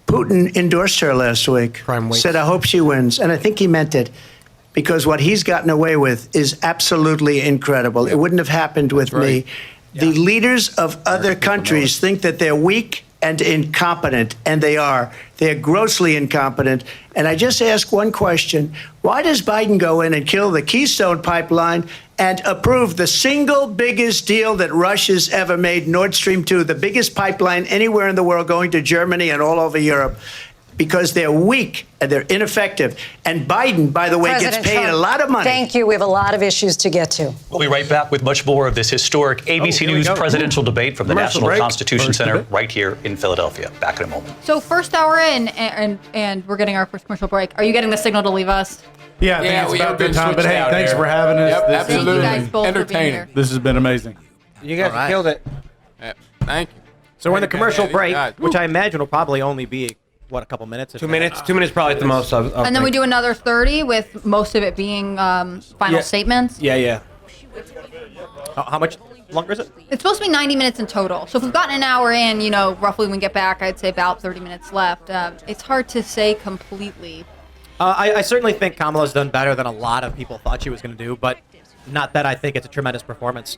Putin endorsed her last week. Said, I hope she wins. And I think he meant it. Because what he's gotten away with is absolutely incredible. It wouldn't have happened with me. The leaders of other countries think that they're weak and incompetent, and they are. They're grossly incompetent. And I just ask one question. Why does Biden go in and kill the Keystone Pipeline and approve the single biggest deal that Russia's ever made, Nord Stream 2, the biggest pipeline anywhere in the world going to Germany and all over Europe? Because they're weak and they're ineffective. And Biden, by the way, President gets paid Trump, a lot of money. Thank you. We have a lot of issues to get to. We'll be right back with much more of this historic ABC News presidential debate from the National Constitution Center right here in Philadelphia. Back in a moment. So first hour in, and we're getting our first commercial break. Are you getting the signal to leave us? Yeah, I think it's about good time. But hey, thanks for having us. Yep, This absolutely. Thank you guys both for being Entertaining. here. This has been amazing. You guys killed it. Thank you. So we're in the commercial Yeah, break, guys. which I imagine will probably only be, what, a couple minutes? 2 minutes. 2 minutes probably at the most. And then we do another 30 with most of it being final statements. Yeah. How much longer is it? It's supposed to be 90 minutes in total. So if we've gotten an hour in, roughly when we get back, I'd say about 30 minutes left. It's hard to say completely. I certainly think Kamala's done better than a lot of people thought she was going to do, but not that I think it's a tremendous performance.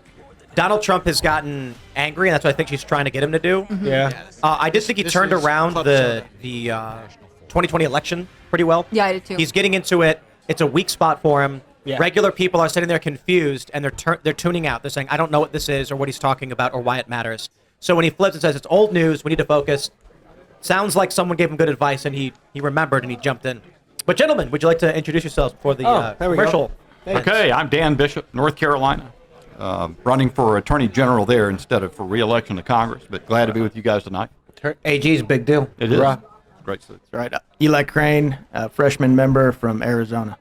Donald Trump has gotten angry, and that's what I think she's trying to get him to do. Mm-hmm. Yeah. I did think he turned around the 2020 election pretty well. Yeah, I did too. He's getting into it. It's a weak spot for him. Yeah. Regular people are sitting there confused, and they're tuning out. They're saying, I don't know what this is or what he's talking about or why it matters. So when he flips and says, it's old news, we need to focus, sounds like someone gave him good advice, and he remembered and he jumped in. But gentlemen, would you like to introduce yourselves before the there we go. commercial? Okay, I'm Dan Bishop, North Carolina, running for Attorney General there instead of for re-election to Congress, but glad to be with you guys tonight. AG's a big deal. It is. Great. Right. Eli Crane, freshman member from Arizona.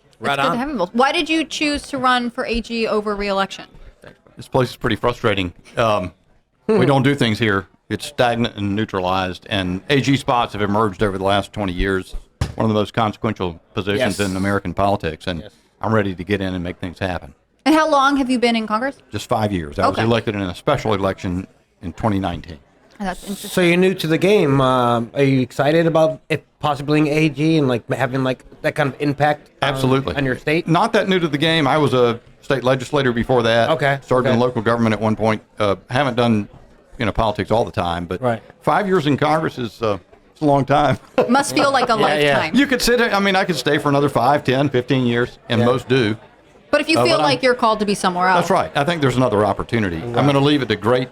It's good to have you both. Why did you choose to run for AG over re-election? This place is pretty frustrating. We don't do things here. It's stagnant and neutralized, and AG spots have emerged over the last 20 years. One of the most consequential positions in American politics, and I'm ready to get in and make things happen. And how long have you been in Congress? Just 5 years. I was elected in a special election in 2019. That's interesting. So you're new to the game. Are you excited about it possibly being AG and having that kind of impact? Absolutely. On your state? Not that new to the game. I was a state legislator before that. Okay. Served in local government at one point. Haven't done politics all the time, but 5 years in Congress is it's a long time. It must feel like a lifetime. You could sit. I could stay for another 5, 10, 15 years, and most do. But if you feel like you're called to be somewhere else. That's right. I think there's another opportunity. I'm going to leave it to great,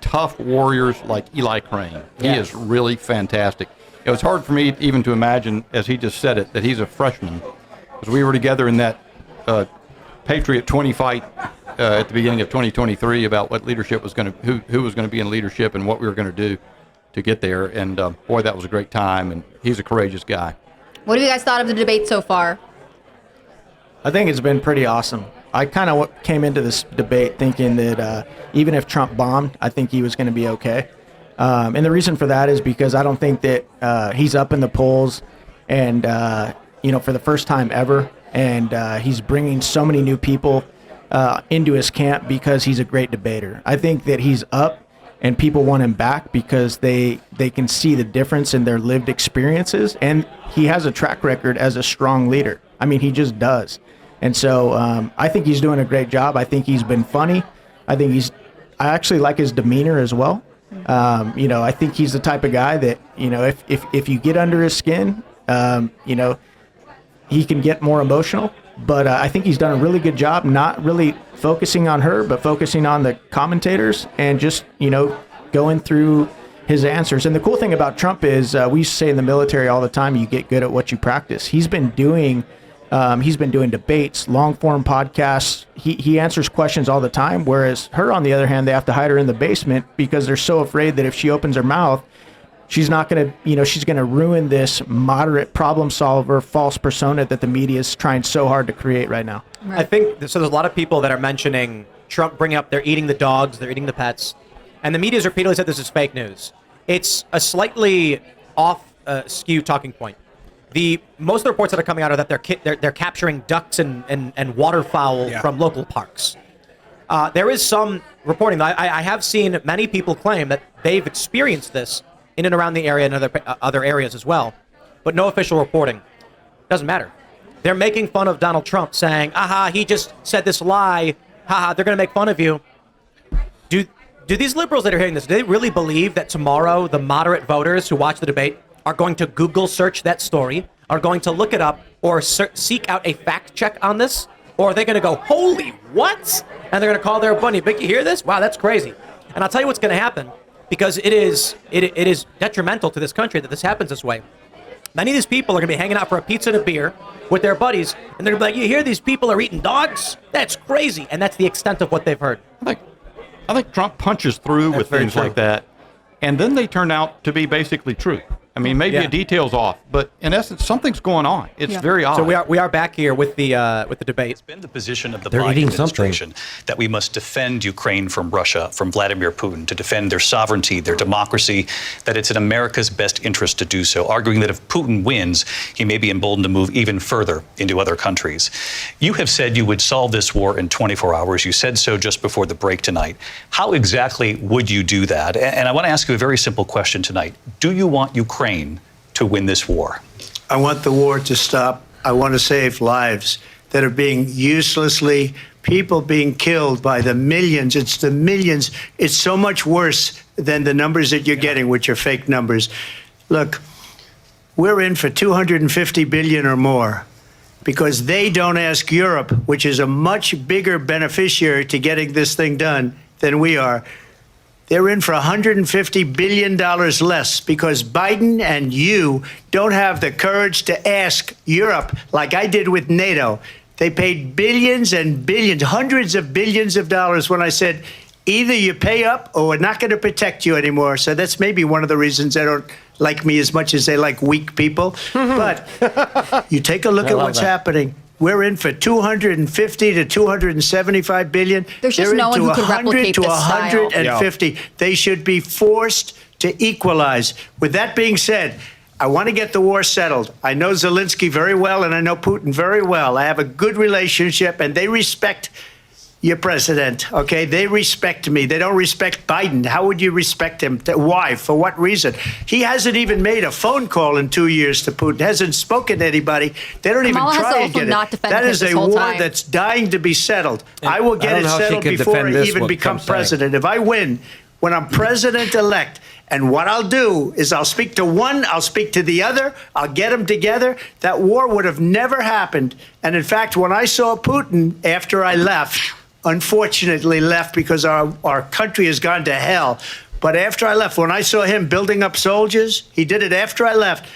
tough warriors like Eli Crane. He is really fantastic. It was hard for me even to imagine, as he just said it, that he's a freshman, because we were together in that Patriot 20 fight at the beginning of 2023 about what leadership was going to, who was going to be in leadership and what we were going to do to get there. And boy, that was a great time. And he's a courageous guy. What have you guys thought of the debate so far? I think it's been pretty awesome. I kind of came into this debate thinking that even if Trump bombed, I think he was going to be okay. And the reason for that is because I don't think that he's up in the polls and, for the first time ever. And he's bringing so many new people into his camp because he's a great debater. I think that he's up and people want him back because they can see the difference in their lived experiences. And he has a track record as a strong leader. I mean, he just does. And so I think he's doing a great job. I think he's been funny. I actually like his demeanor as well. I think he's the type of guy that, if you get under his skin, he can get more emotional. But I think he's done a really good job, not really focusing on her, but focusing on the commentators and just, going through his answers. And the cool thing about Trump is we used to say in the military all the time, you get good at what you practice. He's been doing debates, long form podcasts. He answers questions all the time. Whereas her, on the other hand, they have to hide her in the basement because they're so afraid that if she opens her mouth, she's not going to, she's going to ruin this moderate problem solver false persona that the media is trying so hard to create right now. Right. I think so. There's a lot of people that are mentioning Trump bringing up they're eating the dogs, they're eating the pets, and the media's repeatedly said this is fake news. It's a slightly off skew talking point. Most of the reports that are coming out are that they're capturing ducks and waterfowl from local parks. There is some reporting that I have seen many people claim that they've experienced this in and around the area and other areas as well, but no official reporting. Doesn't matter. They're making fun of Donald Trump, saying, aha, he just said this lie. Haha, they're going to make fun of you. Do these liberals that are hearing this, do they really believe that tomorrow the moderate voters who watch the debate are going to Google search that story, are going to look it up, or seek out a fact check on this? Or are they going to go, holy what? And they're going to call their buddy, Vic, you hear this? Wow, that's crazy. And I'll tell you what's going to happen, because it is detrimental to this country that this happens this way. Many of these people are going to be hanging out for a pizza and a beer with their buddies, and they're going to be like, you hear these people are eating dogs? That's crazy. And that's the extent of what they've heard. I think Trump punches through with things like that, and then they turn out to be basically true. I mean, maybe a detail's off, but in essence, something's going on. It's very odd. So we are back here with the debate. It's been the position of the Biden administration that we must defend Ukraine from Russia, from Vladimir Putin, to defend their sovereignty, their democracy, that it's in America's best interest to do so, arguing that if Putin wins, he may be emboldened to move even further into other countries. You have said you would solve this war in 24 hours. You said so just before the break tonight. How exactly would you do that? And I want to ask you a very simple question tonight. Do you want Ukraine to win this war? I want the war to stop. I want to save lives that are being people being killed by the millions. It's the millions. It's so much worse than the numbers that you're getting, which are fake numbers. Look, we're in for 250 billion or more because they don't ask Europe, which is a much bigger beneficiary to getting this thing done than we are. They're in for $150 billion less because Biden and you don't have the courage to ask Europe like I did with NATO. They paid billions and billions, hundreds of billions of dollars when I said, either you pay up or we're not going to protect you anymore. So that's maybe one of the reasons they don't like me as much as they like weak people. But you take a look at what's happening. We're in for 250 to 275 billion. There's just no one who could replicate to this style. 150. They should be forced to equalize. With that being said, I want to get the war settled. I know Zelensky very well, and I know Putin very well. I have a good relationship, and they respect your president, okay? They respect me. They don't respect Biden. How would you respect him? Why? For what reason? He hasn't even made a phone call in 2 years to Putin, hasn't spoken to anybody. They don't Kamala even try to get it. That is a war that's dying to be settled. I will get it settled before I even become president. If I win, when I'm president-elect, and what I'll do is I'll speak to one, I'll speak to the other, I'll get them together. That war would have never happened. And in fact, when I saw Putin after I left, unfortunately left because our country has gone to hell. But after I left, when I saw him building up soldiers, he did it after I left,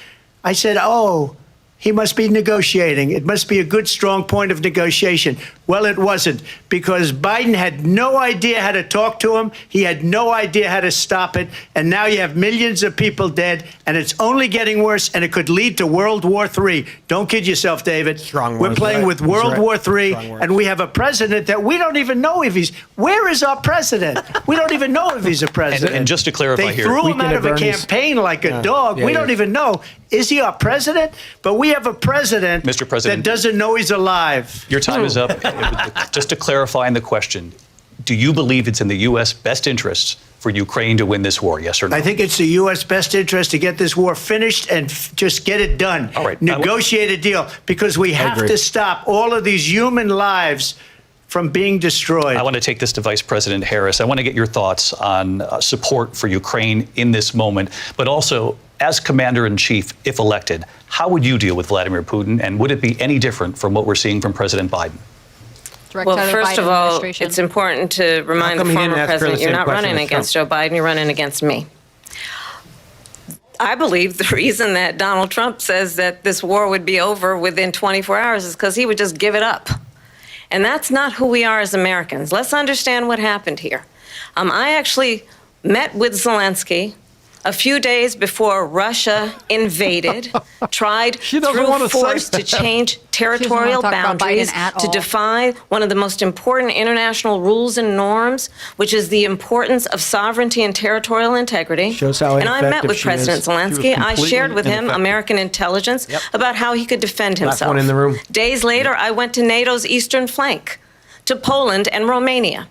I said, oh, he must be negotiating. It must be a good, strong point of negotiation. Well, it wasn't, because Biden had no idea how to talk to him. He had no idea how to stop it. And now you have millions of people dead, and it's only getting worse, and it could lead to World War III. Don't kid yourself, David. We're playing with World War III, and we have a president that we don't even know if he's... Where is our president? We don't even know if he's a president. And just to clarify here... They threw him out of a campaign like a dog. We don't even know. Is he our president? But we have a president, Mr. President, that doesn't know he's alive. Your time is up. Just to clarify in the question, do you believe it's in the U.S. best interests for Ukraine to win this war, yes or no? I think it's the U.S. best interest to get this war finished and just get it done. All right. Negotiate a deal, because we have to stop all of these human lives from being destroyed. I want to take this to Vice President Harris. I want to get your thoughts on support for Ukraine in this moment, but also, as Commander-in-Chief, if elected, how would you deal with Vladimir Putin, and would it be any different from what we're seeing from President Biden? Well, first of all, it's important to remind the former president you're not running against Joe Biden, you're running against me. I believe the reason that Donald Trump says that this war would be over within 24 hours is because he would just give it up. And that's not who we are as Americans. Let's understand what happened here. I actually met with Zelensky a few days before Russia invaded, tried through force to change territorial boundaries, to defy one of the most important international rules and norms, which is the importance of sovereignty and territorial integrity. And I met with President Zelensky. I shared with him American intelligence about how he could defend himself. One in the room. Days later, I went to NATO's eastern flank, to Poland and Romania.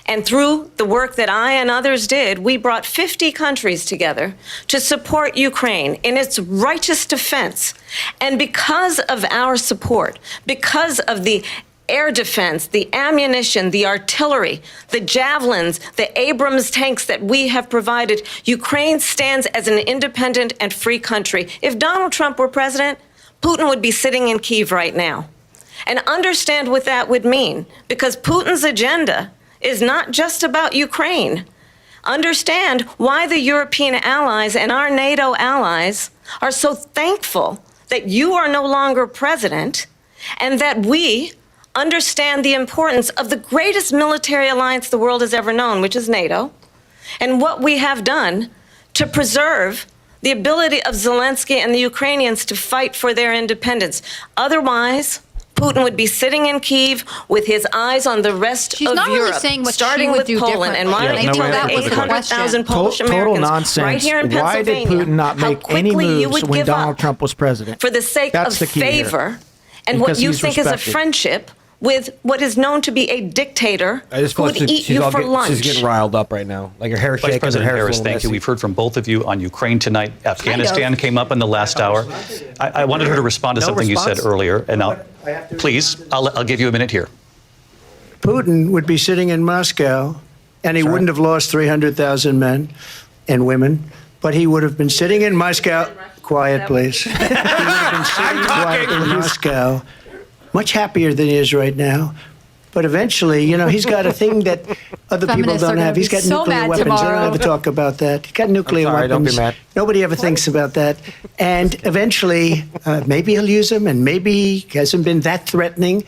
And through the work that I and others did, we brought 50 countries together to support Ukraine in its righteous defense. And because of our support, because of the air defense, the ammunition, the artillery, the javelins, the Abrams tanks that we have provided, Ukraine stands as an independent and free country. If Donald Trump were president, Putin would be sitting in Kyiv right now. And understand what that would mean, because Putin's agenda is not just about Ukraine. Understand why the European allies and our NATO allies are so thankful that you are no longer president, and that we understand the importance of the greatest military alliance the world has ever known, which is NATO, and what we have done to preserve the ability of Zelensky and the Ukrainians to fight for their independence. Otherwise, Putin would be sitting in Kyiv with his eyes on the rest She's of not Europe, really saying what starting she would with do Poland. And why differently. don't you Yeah, tell no the answer to the 800,000 Polish Total Americans nonsense. right here in Why did Pennsylvania Putin not how make any quickly you moves would when give Donald up Trump was president? for the sake That's of the key here. favor and what Because you he's think is a respected. friendship with what is known to be a dictator I just who feel would like eat you for lunch. she's getting riled up right now. Like her hair shaking. Vice President her hair's Harris, a little thank you. messy. We've heard from both of you on Ukraine tonight. Afghanistan came up in the last hour. I wanted her to respond to No something you response? said earlier, and I'll give you a minute here. Putin would be sitting in Moscow, and he wouldn't have lost 300,000 men and women, but he would have been sitting in Moscow. Quiet, please. He would have been sitting quiet in Moscow, much happier than he is right now. But eventually, you know, he's got a thing that other people Feminists are don't gonna have. He's be got so nuclear mad weapons. They tomorrow. don't ever talk about that. He's got nuclear sorry, don't weapons. be mad. Nobody ever thinks about that. And eventually, maybe he'll use them, and maybe he hasn't been that threatening.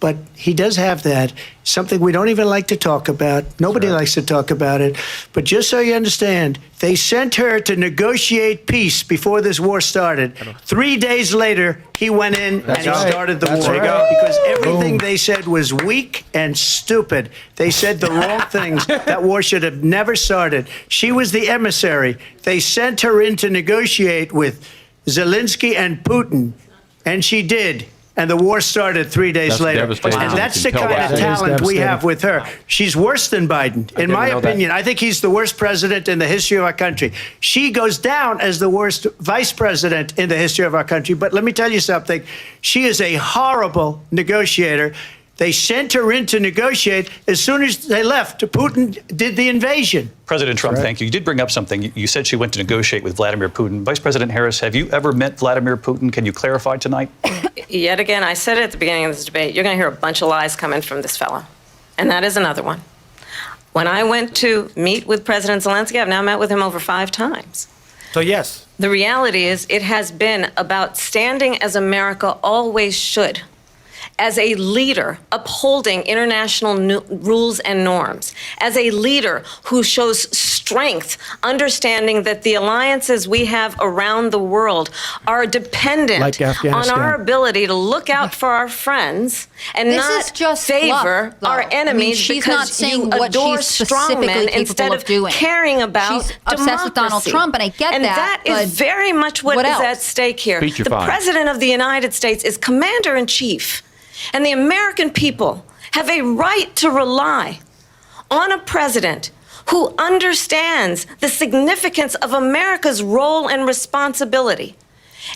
But he does have that, something we don't even like to talk about. Nobody likes to talk about it. But just so you understand, they sent her to negotiate peace before this war started. 3 days later, he went in and he started the war. Because everything they said was weak and stupid. They said the wrong things. That war should have never started. She was the emissary. They sent her in to negotiate with Zelensky and Putin, and she did. And the war started 3 days That's later. devastating. And that's the You can kind tell of that. That is talent we devastating. have with her. She's worse than Biden. In my know that. opinion, I think he's the worst president in the history of our country. She goes down as the worst vice president in the history of our country. But let me tell you something. She is a horrible negotiator. They sent her in to negotiate. As soon as they left, Putin did the invasion. President Trump, thank you. You did bring up something. You said she went to negotiate with Vladimir Putin. Vice President Harris, have you ever met Vladimir Putin? Can you clarify tonight? Yet again, I said it at the beginning of this debate, you're going to hear a bunch of lies coming from this fellow. And that is another one. When I went to meet with President Zelensky, I've now met with him over 5 times. So yes, The reality is it has been about standing as America always should, as a leader upholding international rules and norms, as a leader who shows strength, understanding that the alliances we have around the world are dependent Like on Afghanistan. our ability to look out for our friends and This not is just favor fluff, though. our I mean, enemies she's not because saying you what adore she's specifically strongmen capable instead of doing. caring about She's obsessed with Donald democracy. Trump, and I get and that, that is but very much what is else? at stake here. Speech, you're The fine. President of the United States is commander-in-chief, and the American people have a right to rely on a president who understands the significance of America's role and responsibility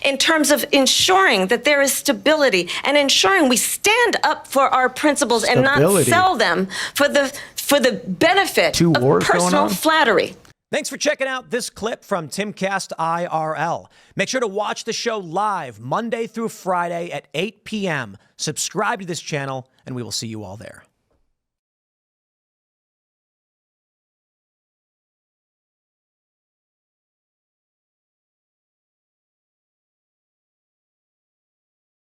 in terms of ensuring that there is stability and ensuring we stand up for our principles and not Stability. sell them for the benefit 2 of wars going personal on? flattery. thanks for checking out this clip from Timcast IRL. Make sure to watch the show live Monday through Friday at 8 p.m. Subscribe to this channel, and we will see you all there.